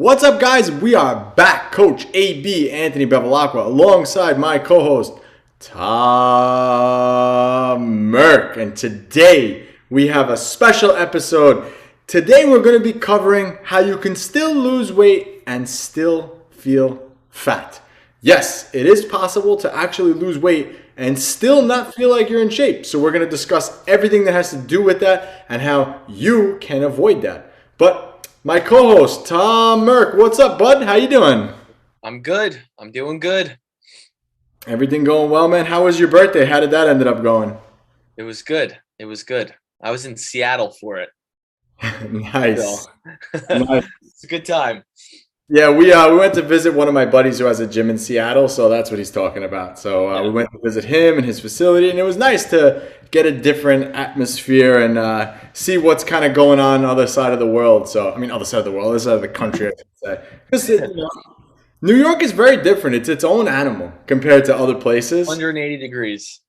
What's up, guys? We are back. Coach AB Anthony Bevilacqua alongside my co-host Tom Merck. And today we have a special episode. Today we're going to be covering how you can still lose weight and still feel fat. Yes, it is possible to actually lose weight and still not feel like you're in shape. So we're going to discuss everything that has to do with that and how you can avoid that. But my co-host, Tom Merck, what's up, bud? How you doing? I'm good. I'm doing good. Everything going well, man? How was your birthday? How did that ended up going? It was good. It was good. I was in Seattle for it. Nice. So Nice. it's a good time. Yeah, we went to visit one of my buddies who has a gym in Seattle, so that's what he's talking about. So we went to visit him and his facility, and it was nice to get a different atmosphere and see what's kind of going on the other side of the world. So, I mean, other side of the world, other side of the country, I should say. Because New York is very different. It's its own animal compared to other places. 180 degrees.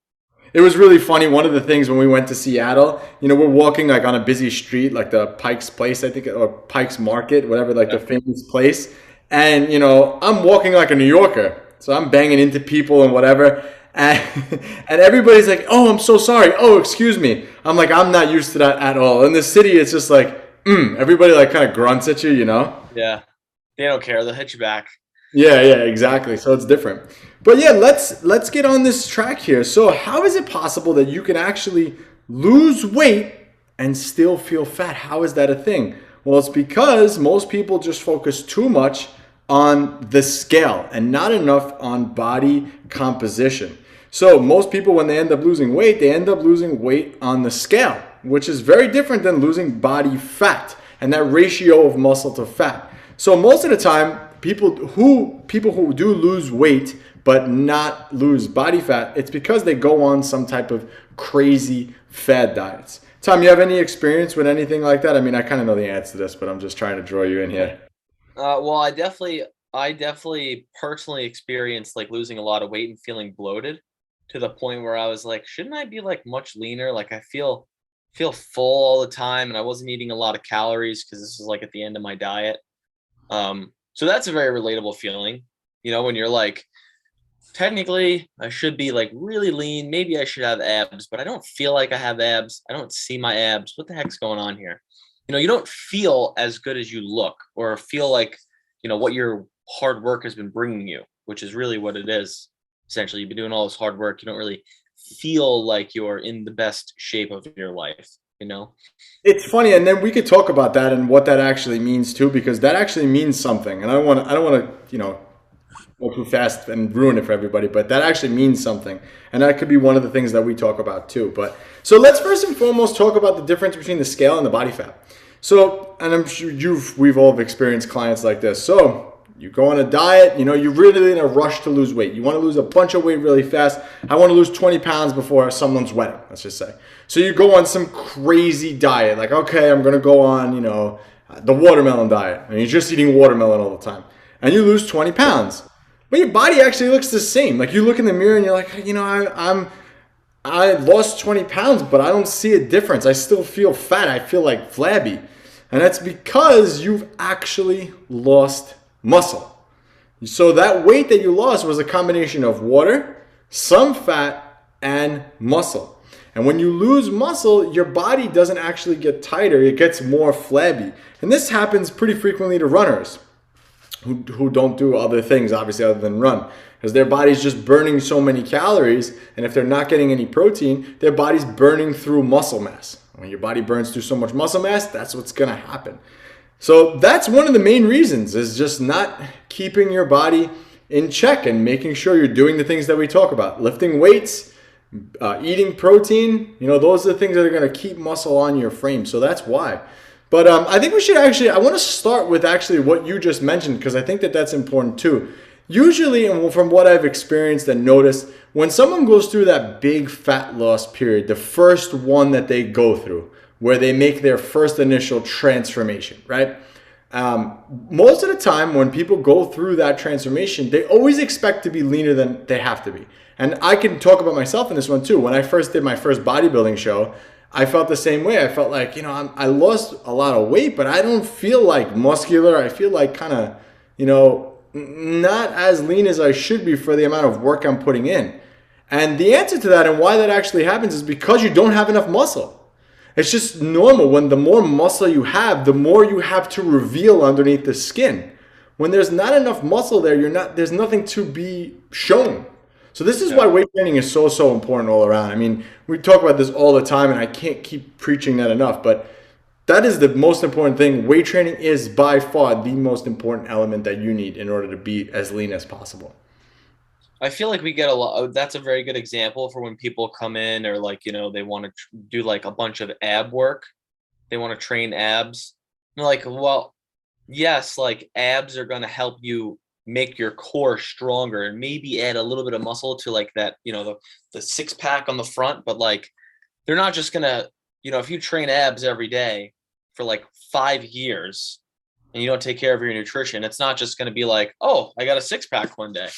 It was really funny. One of the things when we went to Seattle, we're walking like on a busy street, like the Pike's Place, I think, or Pike's Market, whatever, like the famous place. And, I'm walking like a New Yorker. So I'm banging into people and whatever. And, and everybody's like, oh, I'm so sorry. Oh, excuse me. I'm like, I'm not used to that at all. In the city, it's just like, everybody like kind of grunts at you, Yeah. They don't care. They'll hit you back. Yeah, exactly. So it's different. But yeah, let's get on this track here. So how is it possible that you can actually lose weight and still feel fat? How is that a thing? Well, it's because most people just focus too much on the scale and not enough on body composition. So most people, when they end up losing weight, they end up losing weight on the scale, which is very different than losing body fat and that ratio of muscle to fat. So most of the time, people who do lose weight but not lose body fat, it's because they go on some type of crazy fad diets. Tom, you have any experience with anything like that? I mean, I kind of know the answer to this, but I'm just trying to draw you in here. Well, I definitely personally experienced like losing a lot of weight and feeling bloated to the point where I was like, shouldn't I be like much leaner? Like I feel full all the time, and I wasn't eating a lot of calories because this is like at the end of my diet. So that's a very relatable feeling, when you're like, technically I should be like really lean. Maybe I should have abs, but I don't feel like I have abs. I don't see my abs. What the heck's going on here? You don't feel as good as you look or feel like, what your hard work has been bringing you, which is really what it is. Essentially, you've been doing all this hard work. You don't really feel like you're in the best shape of your life. It's funny, and then we could talk about that and what that actually means too, because that actually means something. And I don't want to, go too fast and ruin it for everybody, but that actually means something, and that could be one of the things that we talk about too. But so let's first and foremost talk about the difference between the scale and the body fat. So, and I'm sure we've all experienced clients like this. So you go on a diet, you're really in a rush to lose weight. You want to lose a bunch of weight really fast. I want to lose 20 pounds before someone's wedding, let's just say. So you go on some crazy diet, like, okay, I'm going to go on, the watermelon diet. And you're just eating watermelon all the time. And you lose 20 pounds. But your body actually looks the same. Like you look in the mirror and you're like, I lost 20 pounds, but I don't see a difference. I still feel fat. I feel like flabby. And that's because you've actually lost muscle. So that weight that you lost was a combination of water, some fat, and muscle. And when you lose muscle, your body doesn't actually get tighter. It gets more flabby. And this happens pretty frequently to runners who don't do other things, obviously, other than run. Because their body's just burning so many calories. And if they're not getting any protein, their body's burning through muscle mass. When your body burns through so much muscle mass, that's what's going to happen. So that's one of the main reasons, is just not keeping your body in check and making sure you're doing the things that we talk about. Lifting weights, eating protein, those are the things that are going to keep muscle on your frame. So that's why. But I think we should I want to start with actually what you just mentioned, because I think that that's important too. Usually, and from what I've experienced and noticed, when someone goes through that big fat loss period, the first one that they go through, where they make their first initial transformation, right? Most of the time when people go through that transformation, they always expect to be leaner than they have to be. And I can talk about myself in this one too. When I first did my first bodybuilding show, I felt the same way. I felt like, I lost a lot of weight, but I don't feel like muscular. I feel like kind of, not as lean as I should be for the amount of work I'm putting in. And the answer to that and why that actually happens is because you don't have enough muscle. It's just normal. When the more muscle you have, the more you have to reveal underneath the skin. When there's not enough muscle there, there's nothing to be shown. So this is Yeah. why weight training is so, so important all around. I mean, we talk about this all the time and I can't keep preaching that enough, but that is the most important thing. Weight training is by far the most important element that you need in order to be as lean as possible. I feel like we get a lot. That's a very good example for when people come in or like, they want to do like a bunch of ab work. They want to train abs. I'm like, well, yes, like abs are going to help you make your core stronger and maybe add a little bit of muscle to like that, the six pack on the front, but like they're not just going to, if you train abs every day for like 5 years and you don't take care of your nutrition, it's not just going to be like, oh, I got a six pack one day.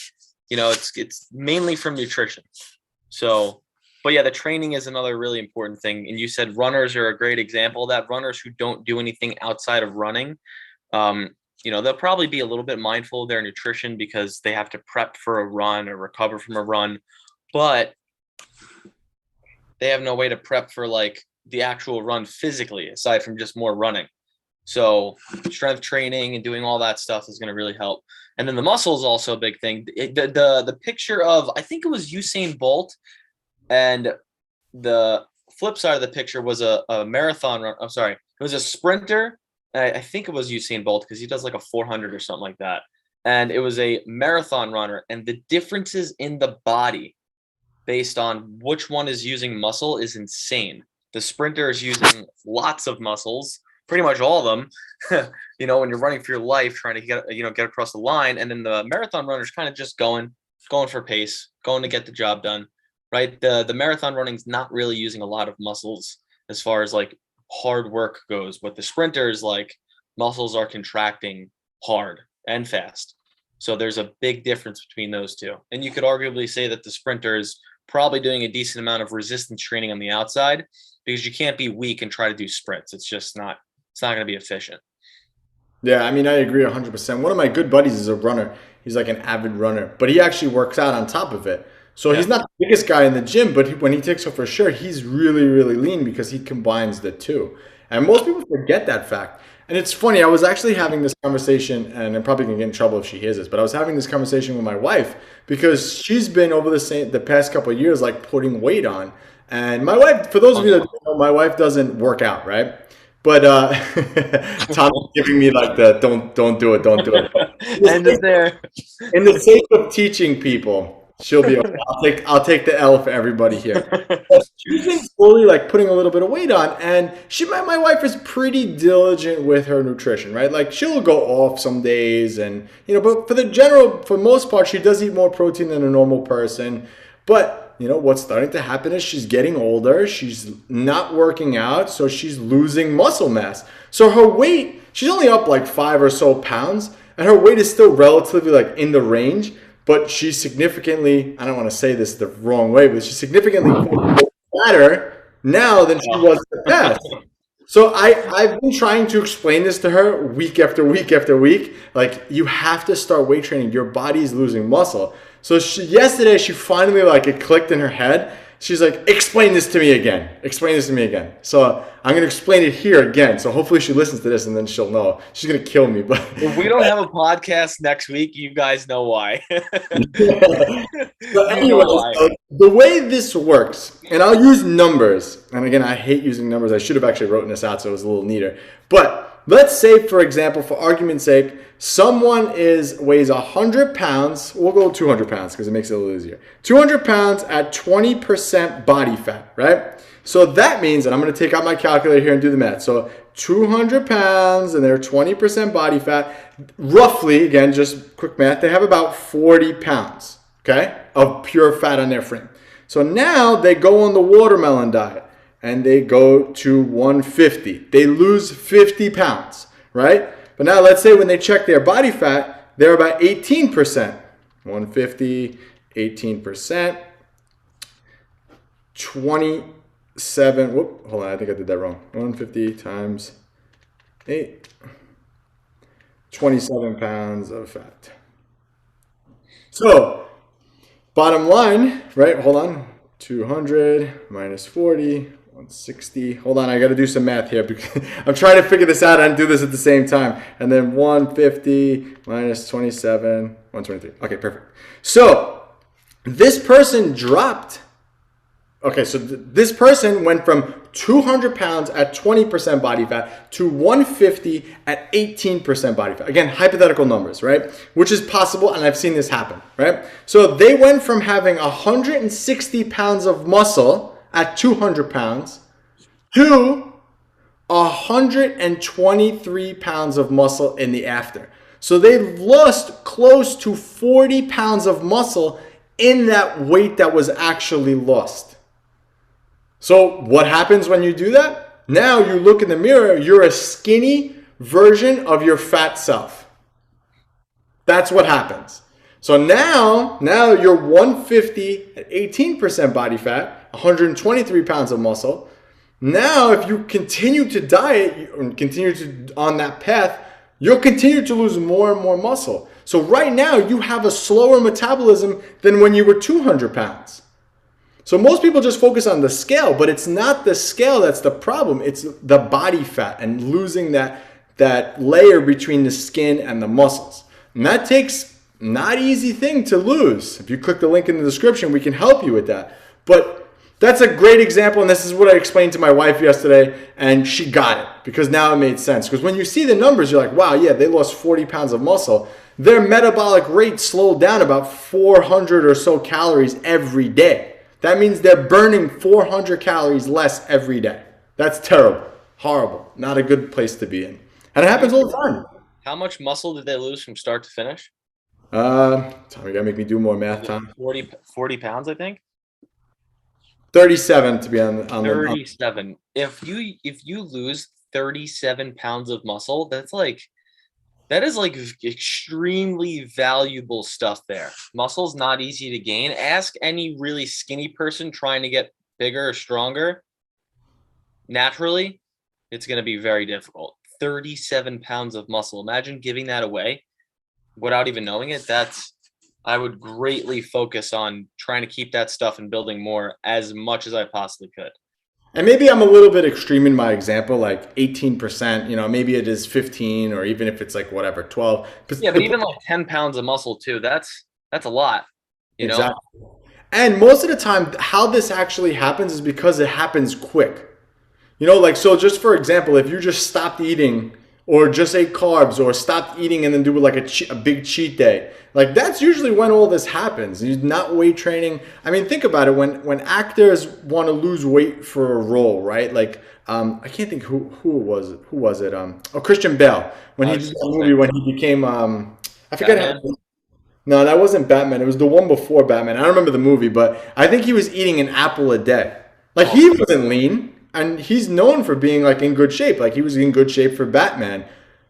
It's mainly from nutrition. So, but yeah, the training is another really important thing. And you said runners are a great example of that. Runners who don't do anything outside of running, they'll probably be a little bit mindful of their nutrition because they have to prep for a run or recover from a run, but they have no way to prep for like the actual run physically aside from just more running. So strength training and doing all that stuff is going to really help. And then the muscle is also a big thing. The picture of, I think it was Usain Bolt, and the flip side of the picture was a marathon run. I'm sorry, it was a sprinter. I think it was Usain Bolt because he does like a 400 or something like that. And it was a marathon runner, and the differences in the body based on which one is using muscle is insane. The sprinter is using lots of muscles, pretty much all of them, when you're running for your life, trying to get across the line. And then the marathon runner's kind of just going for pace, going to get the job done, right? The marathon running's not really using a lot of muscles as far as like hard work goes, but the sprinters, like muscles are contracting hard and fast. So there's a big difference between those two. And you could arguably say that the sprinter is probably doing a decent amount of resistance training on the outside because you can't be weak and try to do sprints. It's not going to be efficient. Yeah, I mean, I agree 100%. One of my good buddies is a runner. He's like an avid runner, but he actually works out on top of it. So he's Yeah. not the biggest guy in the gym, but when he takes off for sure, he's really, really lean because he combines the two. And most people forget that fact. And it's funny, I was actually having this conversation, and I'm probably gonna get in trouble if she hears this, but I was having this conversation with my wife because she's been over the past couple of years like putting weight on. And my wife, for those of you that don't know, my wife doesn't work out, right? But Tom's giving me like the don't do it, don't do it. End it there. In the sake of teaching people, she'll be okay. I'll take the L for everybody here. But she's been slowly like putting a little bit of weight on, and my wife is pretty diligent with her nutrition, right? Like she'll go off some days, and but for most part, she does eat more protein than a normal person. But what's starting to happen is she's getting older. She's not working out, so she's losing muscle mass. So her weight, she's only up like 5 or so pounds, and her weight is still relatively like in the range. But she's significantly, I don't want to say this the wrong way, but she's significantly fatter now than she was in the past. So I've been trying to explain this to her week after week after week. Like, you have to start weight training. Your body's losing muscle. So yesterday, she finally, like, it clicked in her head. She's like, explain this to me again. Explain this to me again. So I'm going to explain it here again. So hopefully she listens to this and then she'll know. She's going to kill me. But If we don't have a podcast next week, you guys know why. So anyway, so the way this works, and I'll use numbers. And again, I hate using numbers. I should have actually written this out so it was a little neater. But let's say, for example, for argument's sake, someone weighs 100 pounds. We'll go 200 pounds because it makes it a little easier. 200 pounds at 20% body fat, right? So that means, and I'm going to take out my calculator here and do the math. So 200 pounds and they're 20% body fat. Roughly, again, just quick math, they have about 40 pounds, okay, of pure fat on their frame. So now they go on the watermelon diet and they go to 150. They lose 50 pounds, right? But now let's say when they check their body fat, they're about 18%. 150, 18%, 20. Whoop, hold on, I think I did that wrong. 150 times 8, 27 pounds of fat. So, bottom line, right? Hold on. 200 minus 40, 160. Hold on, I got to do some math here because I'm trying to figure this out and do this at the same time. And then 150 minus 27, 123. Okay, perfect. So, this person dropped. Okay, so this person went from 200 pounds at 20% body fat to 150 at 18% body fat. Again, hypothetical numbers, right? Which is possible, and I've seen this happen, right? So they went from having 160 pounds of muscle at 200 pounds to 123 pounds of muscle in the after. So they lost close to 40 pounds of muscle in that weight that was actually lost. So what happens when you do that? Now you look in the mirror, you're a skinny version of your fat self. That's what happens. So now you're 150 at 18% body fat, 123 pounds of muscle. Now if you continue to diet and continue to on that path, you'll continue to lose more and more muscle. So right now you have a slower metabolism than when you were 200 pounds. So most people just focus on the scale, but it's not the scale that's the problem. It's the body fat and losing that layer between the skin and the muscles. And that takes not easy thing to lose. If you click the link in the description, we can help you with that. But that's a great example, and this is what I explained to my wife yesterday, and she got it because now it made sense. Because when you see the numbers, you're like, wow, yeah, they lost 40 pounds of muscle. Their metabolic rate slowed down about 400 or so calories every day. That means they're burning 400 calories less every day. That's terrible, horrible, not a good place to be in. And it happens all the time. How much muscle did they lose from start to finish? Tom, you gotta make me do more math, Was it Tom. 40 pounds, I think? 37 to be on the 37. If you lose 37 pounds of muscle, that is like extremely valuable stuff there. Muscle's not easy to gain. Ask any really skinny person trying to get bigger or stronger. Naturally, it's going to be very difficult. 37 pounds of muscle. Imagine giving that away without even knowing it. I would greatly focus on trying to keep that stuff and building more as much as I possibly could. And maybe I'm a little bit extreme in my example, like 18%, maybe it is 15 or even if it's like whatever, 12. Yeah, but even like 10 pounds of muscle too, that's a lot, you know? Exactly. And most of the time, how this actually happens is because it happens quick. Like, so just for example, if you just stopped eating or just ate carbs or stopped eating and then do like a big cheat day, like that's usually when all this happens. You're not weight training. I mean, think about it. When actors want to lose weight for a role, right? Like, I can't think who was it? Christian Bale. When he did that movie, when he became, I forget how. No, that wasn't Batman. It was the one before Batman. I don't remember the movie, but I think he was eating an apple a day. Like he wasn't lean, and he's known for being like in good shape. Like he was in good shape for Batman,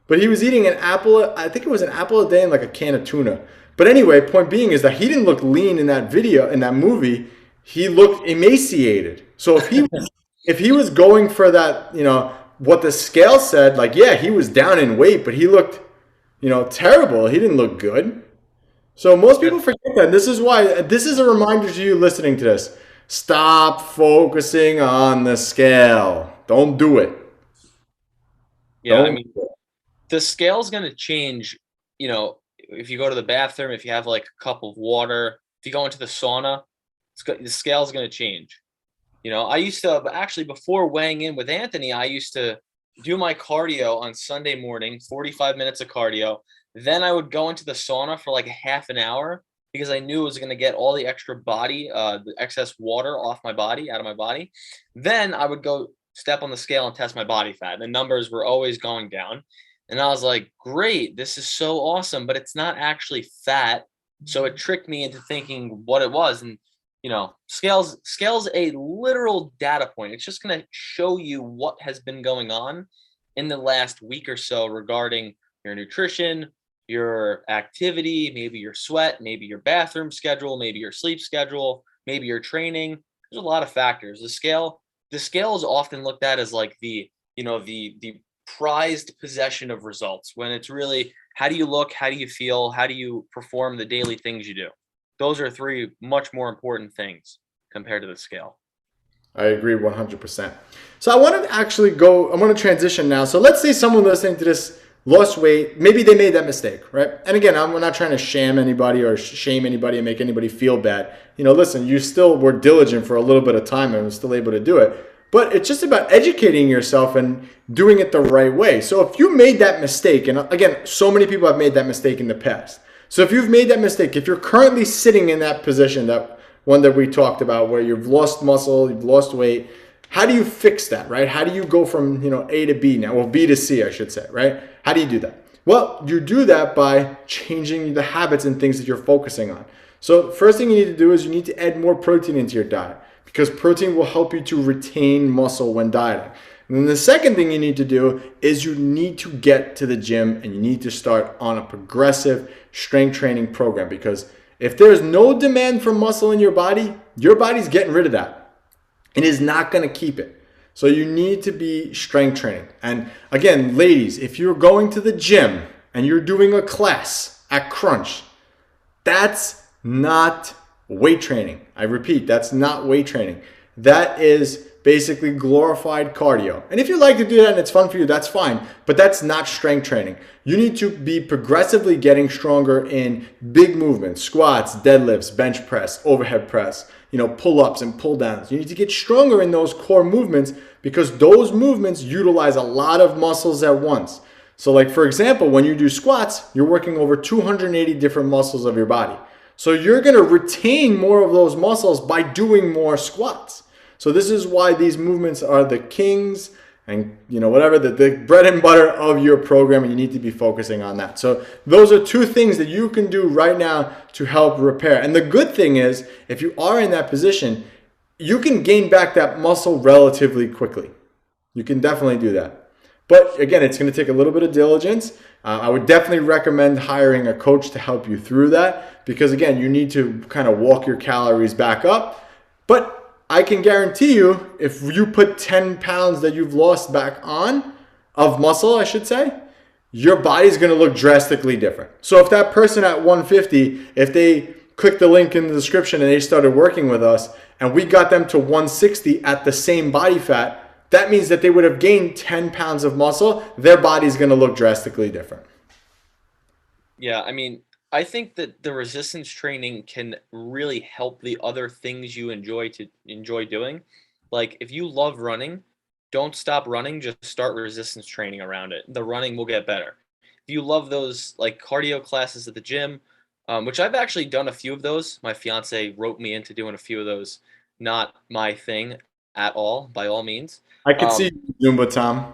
but he was eating an apple. I think it was an apple a day and like a can of tuna. But anyway, point being is that he didn't look lean in that video, in that movie. He looked emaciated. So if he was going for that, what the scale said, like yeah, he was down in weight, but he looked, terrible. He didn't look good. So most people forget that. This is why this is a reminder to you listening to this. Stop focusing on the scale. Don't do it. Yeah, I Don't. mean, the scale's going to change, if you go to the bathroom, if you have like a cup of water, if you go into the sauna, the scale's going to change. I used to actually, before weighing in with Anthony, I used to do my cardio on Sunday morning, 45 minutes of cardio. Then I would go into the sauna for like a half an hour because I knew it was going to get all the extra the excess water off my body, out of my body. Then I would go step on the scale and test my body fat. The numbers were always going down. And I was like, great, this is so awesome, but it's not actually fat. So it tricked me into thinking what it was. And, scale's a literal data point. It's just going to show you what has been going on in the last week or so regarding your nutrition, your activity, maybe your sweat, maybe your bathroom schedule, maybe your sleep schedule, maybe your training. There's a lot of factors. The scale the scale is often looked at as like the prized possession of results, when it's really, how do you look, how do you feel, how do you perform the daily things you do. Those are three much more important things compared to the scale. I agree 100%. So I want to actually go, I want to transition now. So let's say someone listening to this lost weight, maybe they made that mistake, right? And again, we're not trying to sham anybody or shame anybody and make anybody feel bad. You know, listen, you still were diligent for a little bit of time and were still able to do it. But it's just about educating yourself and doing it the right way. So if you made that mistake, and again, so many people have made that mistake in the past. So if you've made that mistake, if you're currently sitting in that position, that one that we talked about where you've lost muscle, you've lost weight, how do you fix that, right? How do you go from, A to B now? Well, B to C, I should say, right? How do you do that? Well, you do that by changing the habits and things that you're focusing on. So the first thing you need to do is you need to add more protein into your diet, because protein will help you to retain muscle when dieting. And then the second thing you need to do is you need to get to the gym and you need to start on a progressive strength training program, because if there's no demand for muscle in your body's getting rid of that. It is not going to keep it. So you need to be strength training. And again, ladies, if you're going to the gym and you're doing a class at Crunch, that's not weight training. I repeat, that's not weight training. That is basically glorified cardio. And if you like to do that and it's fun for you, that's fine. But that's not strength training. You need to be progressively getting stronger in big movements, squats, deadlifts, bench press, overhead press, pull-ups and pull-downs. You need to get stronger in those core movements, because those movements utilize a lot of muscles at once. So like, for example, when you do squats, you're working over 280 different muscles of your body. So you're going to retain more of those muscles by doing more squats. So this is why these movements are the kings and whatever, the bread and butter of your program, and you need to be focusing on that. So those are two things that you can do right now to help repair. And the good thing is, if you are in that position, you can gain back that muscle relatively quickly. You can definitely do that. But again, it's going to take a little bit of diligence. I would definitely recommend hiring a coach to help you through that, because again, you need to kind of walk your calories back up. But I can guarantee you, if you put 10 pounds that you've lost back on, of muscle, I should say, your body's going to look drastically different. So if that person at 150, if they click the link in the description and they started working with us and we got them to 160 at the same body fat, that means that they would have gained 10 pounds of muscle. Their body's going to look drastically different. Yeah, I mean, I think that the resistance training can really help the other things you enjoy doing. Like if you love running, don't stop running, just start resistance training around it. The running will get better. If you love those like cardio classes at the gym, which I've actually done a few of those. My fiance roped me into doing a few of those. Not my thing at all, by all means. I could Um, see Zumba, Tom.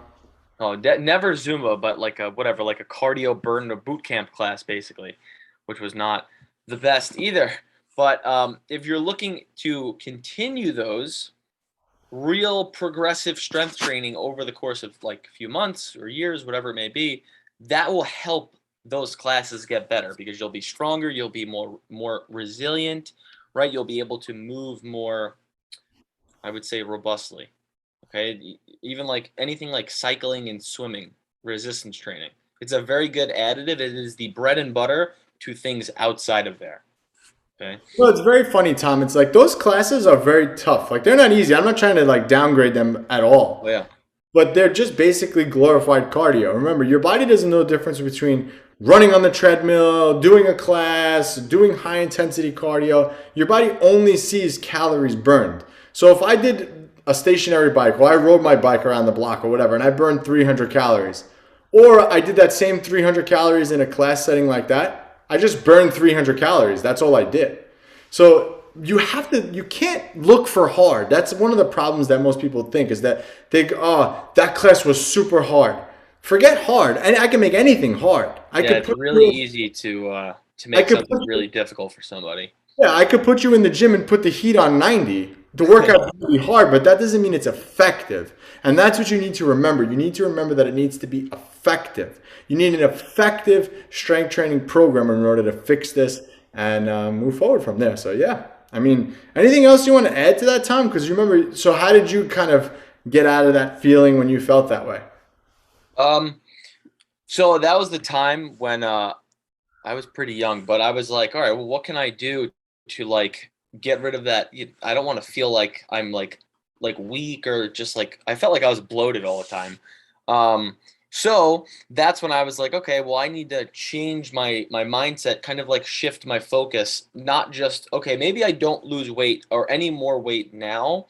Oh, never Zumba, but like a whatever, like a cardio burn or boot camp class, basically, which was not the best either. But if you're looking to continue those real progressive strength training over the course of like a few months or years, whatever it may be, that will help those classes get better, because you'll be stronger, you'll be more resilient, right? You'll be able to move more, I would say, robustly. Okay, even like anything like cycling and swimming, resistance training. It's a very good additive. It is the bread and butter to things outside of there. Okay. Well, it's very funny, Tom. It's like those classes are very tough. Like they're not easy. I'm not trying to like downgrade them at all, Oh yeah. but they're just basically glorified cardio. Remember, your body doesn't know the difference between running on the treadmill, doing a class, doing high intensity cardio. Your body only sees calories burned. So if I did a stationary bike, or I rode my bike around the block or whatever, and I burned 300 calories, or I did that same 300 calories in a class setting like that, I just burned 300 calories. That's all I did. So you can't look for hard. That's one of the problems that most people think, is that they go, oh, that class was super hard. Forget hard. And I can make anything hard. Yeah, it's really easy to make something really difficult for somebody. Yeah, I could put you in the gym and put the heat on 90. The workout really hard, but that doesn't mean it's effective. And that's what you need to remember. You need to remember that it needs to be effective. You need an effective strength training program in order to fix this and move forward from there. So yeah. I mean, anything else you want to add to that, Tom? Because you remember, so how did you kind of get out of that feeling when you felt that way? Um, so that was the time when I was pretty young, but I was like, all right, well, what can I do to like get rid of that? I don't want to feel like I'm like weak or just like I felt like I was bloated all the time. Um, so that's when I was like, okay, well, I need to change my mindset, kind of like shift my focus, not just okay, maybe I don't lose weight or any more weight now.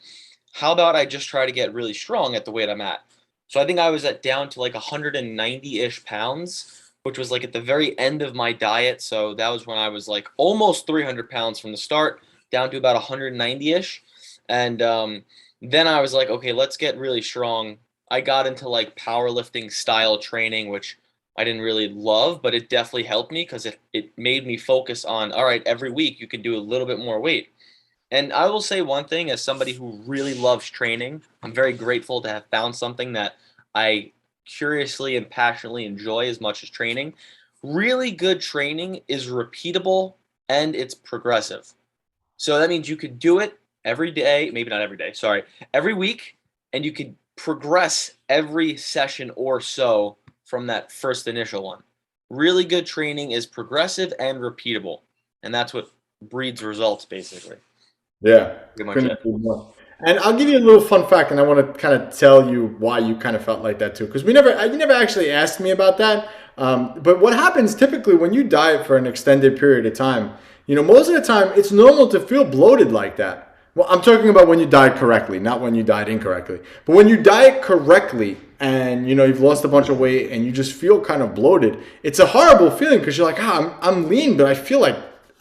How about I just try to get really strong at the weight I'm at? So I think I was at down to like 190-ish pounds, which was like at the very end of my diet. So that was when I was like almost 300 pounds from the start down to about 190-ish. And then I was like, okay, let's get really strong. I got into like powerlifting style training, which I didn't really love, but it definitely helped me because it made me focus on, all right, every week you can do a little bit more weight. And I will say one thing as somebody who really loves training, I'm very grateful to have found something that I curiously and passionately enjoy as much as training. Really good training is repeatable and it's progressive. So that means you could do it every day, maybe not every day, sorry, every week, and you could progress every session or so from that first initial one. Really good training is progressive and repeatable. And that's what breeds results, basically. Yeah, Pretty much couldn't it. agree more. And I'll give you a little fun fact, and I want to kind of tell you why you kind of felt like that too, because you never actually asked me about that. But what happens typically when you diet for an extended period of time, most of the time it's normal to feel bloated like that. Well, I'm talking about when you diet correctly, not when you diet incorrectly. But when you diet correctly and you've lost a bunch of weight and you just feel kind of bloated, it's a horrible feeling because you're like, I'm lean, but I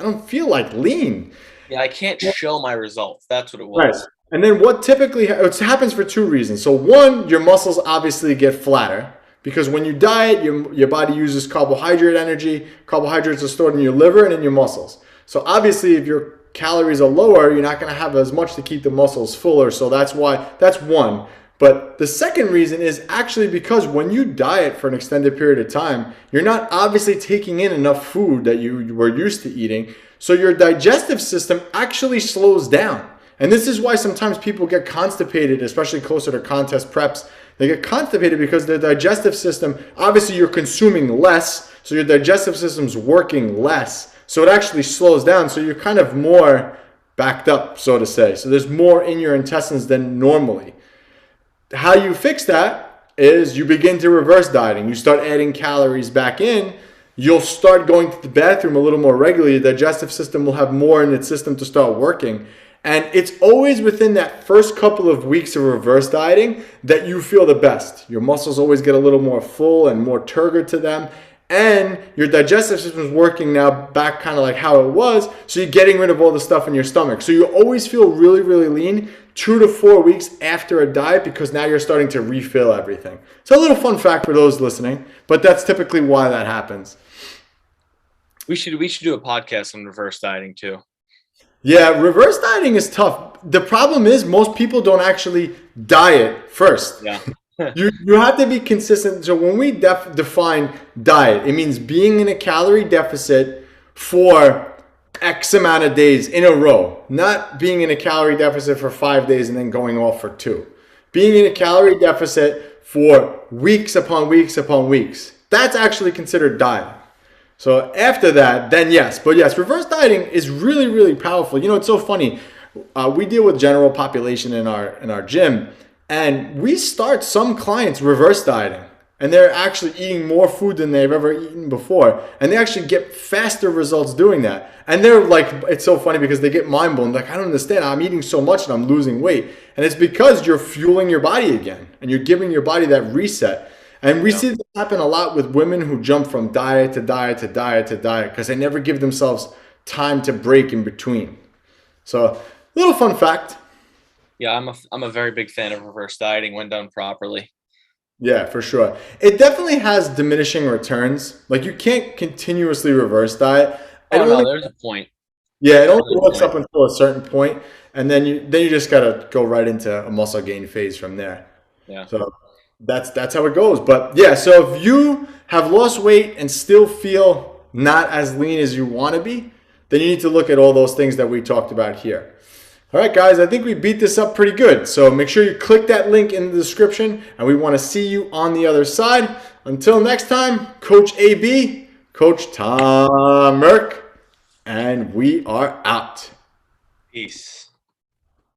don't feel like lean. Yeah, I can't show my results. That's what it Right. was. And then what typically it happens for two reasons. So one, your muscles obviously get flatter because when you diet, your body uses carbohydrate energy. Carbohydrates are stored in your liver and in your muscles. So obviously, if your calories are lower, you're not going to have as much to keep the muscles fuller. So that's one. But the second reason is actually because when you diet for an extended period of time, you're not obviously taking in enough food that you were used to eating. So your digestive system actually slows down. And this is why sometimes people get constipated, especially closer to contest preps. They get constipated because their digestive system, obviously you're consuming less, so your digestive system's working less. So it actually slows down. So you're kind of more backed up, so to say. So there's more in your intestines than normally. How you fix that is you begin to reverse dieting. You start adding calories back in. You'll start going to the bathroom a little more regularly. Your digestive system will have more in its system to start working. And it's always within that first couple of weeks of reverse dieting that you feel the best. Your muscles always get a little more full and more turgor to them. And your digestive system is working now back kind of like how it was. So you're getting rid of all the stuff in your stomach. So you always feel really, really lean 2 to 4 weeks after a diet because now you're starting to refill everything. So a little fun fact for those listening, but that's typically why that happens. We should do a podcast on reverse dieting too. Yeah, reverse dieting is tough. The problem is most people don't actually diet first. Yeah. You have to be consistent. So when we define diet, it means being in a calorie deficit for X amount of days in a row, not being in a calorie deficit for 5 days and then going off for two. Being in a calorie deficit for weeks upon weeks upon weeks. That's actually considered diet. So after that, then yes. But yes, reverse dieting is really, really powerful. It's so funny. We deal with general population in our gym, and we start some clients reverse dieting, and they're actually eating more food than they've ever eaten before, and they actually get faster results doing that. And they're like, it's so funny because they get mind blown. Like, I don't understand. I'm eating so much and I'm losing weight, and it's because you're fueling your body again, and you're giving your body that reset. And we see this happen a lot with women who jump from diet to diet to diet to diet because they never give themselves time to break in between. So, little fun fact. Yeah, I'm a very big fan of reverse dieting when done properly. Yeah, for sure. It definitely has diminishing returns. Like you can't continuously reverse diet. It Oh no, only there's a point. Yeah, it There's only a works point. up until a certain point, and then you just gotta go right into a muscle gain phase from there. Yeah. So that's how it goes. But yeah, so if you have lost weight and still feel not as lean as you want to be, then you need to look at all those things that we talked about here. All right, guys, I think we beat this up pretty good. So make sure you click that link in the description, and we want to see you on the other side. Until next time, Coach AB, Coach Tom Merck, and we are out. Peace.